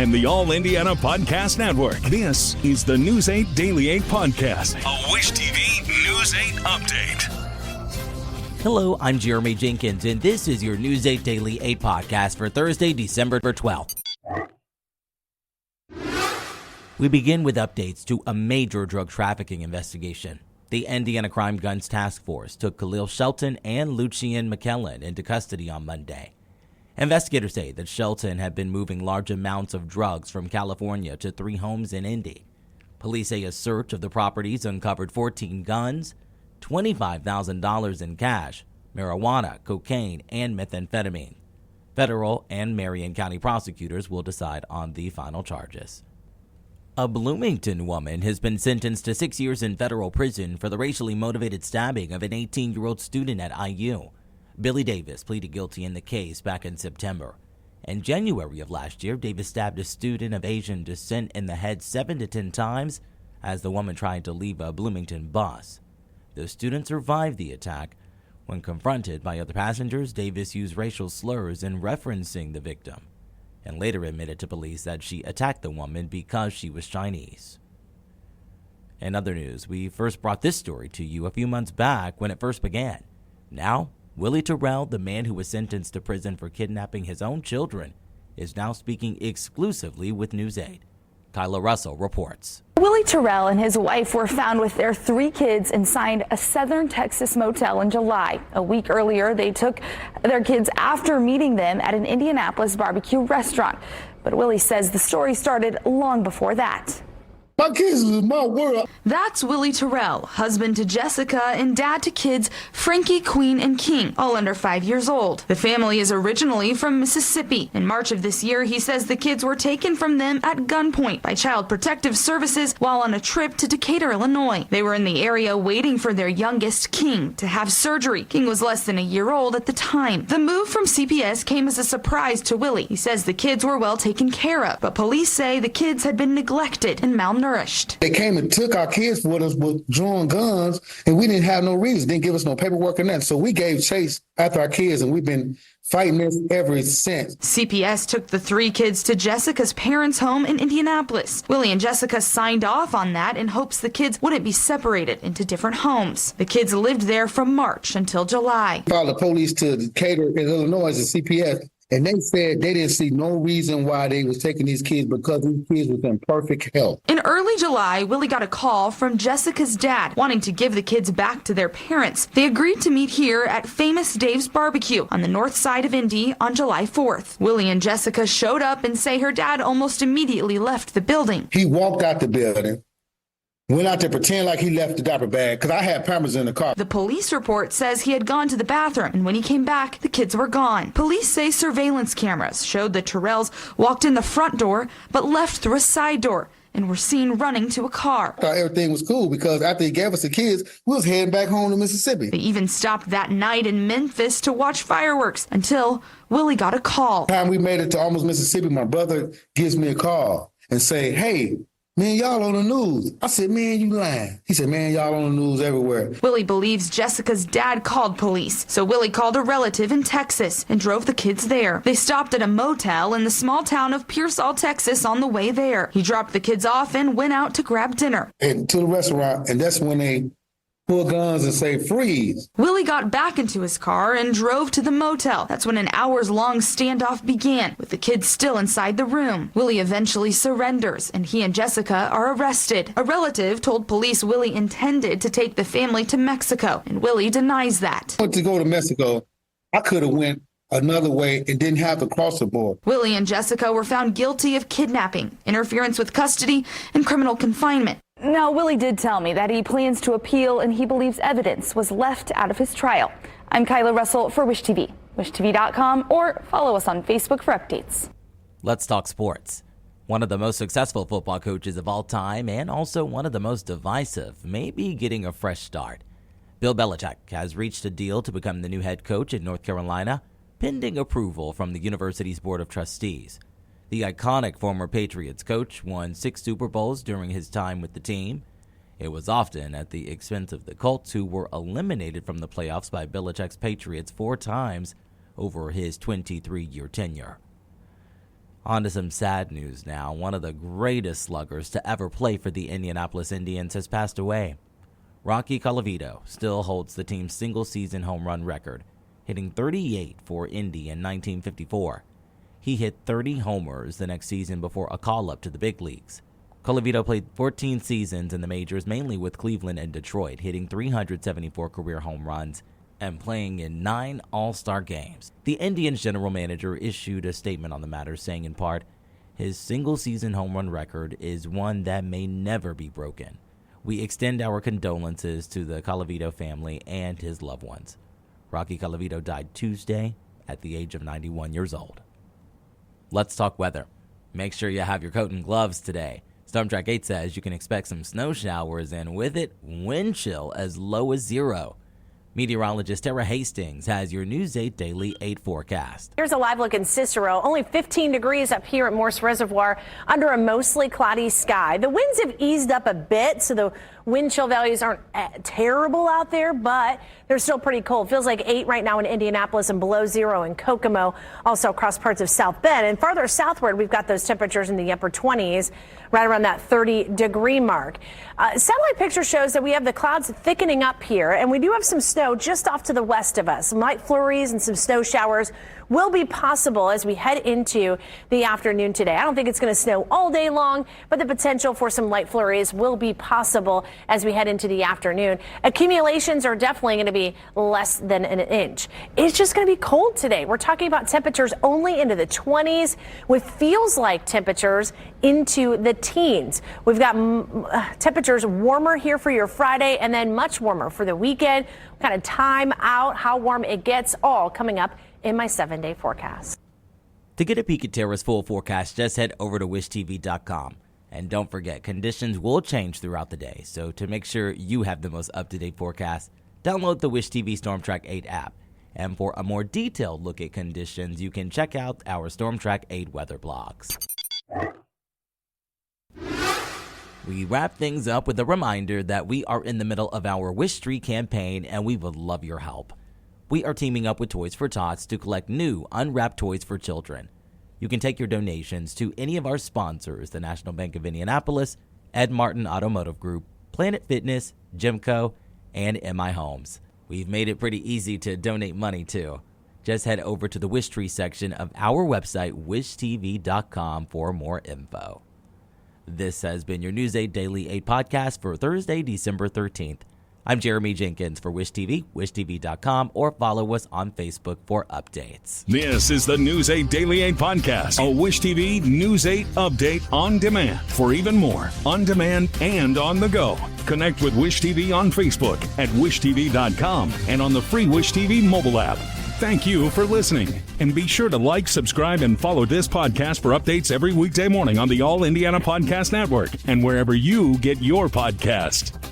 and the All Indiana Podcast Network. This is the News 8 Daily 8 Podcast, a Wish TV News 8 update. Hello, I'm Jeremy Jenkins, and this is your News 8 Daily 8 Podcast for Thursday, December 12th. We begin with updates to a major drug trafficking investigation. The Indiana Crime Guns Task Force took Khalil Shelton and Lucian McKellen into custody on Monday. Investigators say that Shelton had been moving large amounts of drugs from California to 3 homes in Indy. Police say a search of the properties uncovered 14 guns, $25,000 in cash, marijuana, cocaine, and methamphetamine. Federal and Marion County prosecutors will decide on the final charges. A Bloomington woman has been sentenced to 6 years in federal prison for the racially motivated stabbing of an 18-year-old student at IU. Billy Davis pleaded guilty in the case back in September. In January of last year, Davis stabbed a student of Asian descent in the head 7 to 10 times as the woman tried to leave a Bloomington bus. The student survived the attack. When confronted by other passengers, Davis used racial slurs in referencing the victim, and later admitted to police that she attacked the woman because she was Chinese. In other news, we first brought this story to you a few months back when it first began. Now, Willie Terrell, the man who was sentenced to prison for kidnapping his own children, is now speaking exclusively with News 8. Kyla Russell reports. Willie Terrell and his wife were found with their 3 kids inside a southern Texas motel in July. A week earlier, they took their kids after meeting them at an Indianapolis barbecue restaurant. But Willie says the story started long before that. My kids is my world. That's Willie Terrell, husband to Jessica and dad to kids Frankie, Queen, and King, all under 5 years old. The family is originally from Mississippi. In March of this year, he says the kids were taken from them at gunpoint by Child Protective Services while on a trip to Decatur, Illinois. They were in the area waiting for their youngest, King, to have surgery. King was less than a year old at the time. The move from CPS came as a surprise to Willie. He says the kids were well taken care of, but police say the kids had been neglected and malnourished. They came and took our kids with us with drawn guns, and we didn't have no reason. Didn't give us no paperwork or nothing. So we gave chase after our kids, and we've been fighting this ever since. CPS took the 3 kids to Jessica's parents' home in Indianapolis. Willie and Jessica signed off on that in hopes the kids wouldn't be separated into different homes. The kids lived there from March until July. Filed the police to Decatur in Illinois as a CPS. And they said they didn't see no reason why they was taking these kids because these kids was in perfect health. In early July, Willie got a call from Jessica's dad wanting to give the kids back to their parents. They agreed to meet here at Famous Dave's Barbecue on the north side of Indy on July 4th. Willie and Jessica showed up and say her dad almost immediately left the building. He walked out the building. Went out to pretend like he left the diaper bag because I had Pampers in the car. The police report says he had gone to the bathroom, and when he came back, the kids were gone. Police say surveillance cameras showed the Terrells walked in the front door but left through a side door and were seen running to a car. I thought everything was cool because after he gave us the kids, we was heading back home to Mississippi. They even stopped that night in Memphis to watch fireworks until Willie got a call. By the time we made it to almost Mississippi, my brother gives me a call and say, "Hey, man, y'all on the news." I said, "Man, you lying." He said, "Man, y'all on the news everywhere." Willie believes Jessica's dad called police, so Willie called a relative in Texas and drove the kids there. They stopped at a motel in the small town of Pearsall, Texas on the way there. He dropped the kids off and went out to grab dinner. And to the restaurant, and that's when they pull guns and say, "Freeze." Willie got back into his car and drove to the motel. That's when an hours-long standoff began, with the kids still inside the room. Willie eventually surrenders, and he and Jessica are arrested. A relative told police Willie intended to take the family to Mexico, and Willie denies that. I went to go to Mexico. I could have went another way and didn't have to cross the border. Willie and Jessica were found guilty of kidnapping, interference with custody, and criminal confinement. Now, Willie did tell me that he plans to appeal and he believes evidence was left out of his trial. I'm Kyla Russell for Wish TV, wishtv.com, or follow us on Facebook for updates. Let's talk sports. One of the most successful football coaches of all time and also one of the most divisive may be getting a fresh start. Bill Belichick has reached a deal to become the new head coach at North Carolina, pending approval from the university's Board of Trustees. The iconic former Patriots coach won 6 Super Bowls during his time with the team. It was often at the expense of the Colts, who were eliminated from the playoffs by Belichick's Patriots 4 times over his 23-year tenure. On to some sad news now. One of the greatest sluggers to ever play for the Indianapolis Indians has passed away. Rocky Colavito still holds the team's single-season home run record, hitting 38 for Indy in 1954. He hit 30 homers the next season before a call-up to the big leagues. Colavito played 14 seasons in the majors, mainly with Cleveland and Detroit, hitting 374 career home runs and playing in 9 All-Star games. The Indians' general manager issued a statement on the matter, saying in part, "His single-season home run record is one that may never be broken. We extend our condolences to the Colavito family and his loved ones." Rocky Colavito died Tuesday at the age of 91 years old. Let's talk weather. Make sure you have your coat and gloves today. Storm Track 8 says you can expect some snow showers and with it, wind chill as low as 0. Meteorologist Tara Hastings has your News 8 Daily 8 forecast. Here's a live look in Cicero. Only 15 degrees up here at Morse Reservoir under a mostly cloudy sky. The winds have eased up a bit, so the wind chill values aren't terrible out there, but they're still pretty cold. Feels like 8 right now in Indianapolis and below 0 in Kokomo, also across parts of South Bend. And farther southward, we've got those temperatures in the upper 20s, right around that 30-degree mark. Satellite picture shows that we have the clouds thickening up here, and we do have some snow just off to the west of us. Some light flurries and some snow showers will be possible as we head into the afternoon today. I don't think it's going to snow all day long, but the potential for some light flurries will be possible as we head into the afternoon. Accumulations are definitely going to be less than an inch. It's just going to be cold today. We're talking about temperatures only into the 20s with feels like temperatures into the teens. We've got temperatures warmer here for your Friday and then much warmer for the weekend. Kind of time out how warm it gets, all coming up in my 7-day forecast. To get a peek at Tara's full forecast, just head over to wishtv.com. And don't forget, conditions will change throughout the day, so to make sure you have the most up-to-date forecast, download the Wish TV Storm Track 8 app. And for a more detailed look at conditions, you can check out our Storm Track 8 weather blogs. We wrap things up with a reminder that we are in the middle of our Wish Street campaign and we would love your help. We are teaming up with Toys for Tots to collect new unwrapped toys for children. You can take your donations to any of our sponsors, the National Bank of Indianapolis, Ed Martin Automotive Group, Planet Fitness, Gymco, and MI Homes. We've made it pretty easy to donate money too. Just head over to the Wish Tree section of our website, wishtv.com, for more info. This has been your News 8 Daily 8 podcast for Thursday, December 13th. I'm Jeremy Jenkins for Wish TV, wishtv.com, or follow us on Facebook for updates. This is the News 8 Daily 8 podcast, a Wish TV News 8 update on demand. For even more, on demand and on the go, connect with Wish TV on Facebook at wishtv.com and on the free Wish TV mobile app. Thank you for listening, and be sure to like, subscribe, and follow this podcast for updates every weekday morning on the All Indiana Podcast Network and wherever you get your podcast.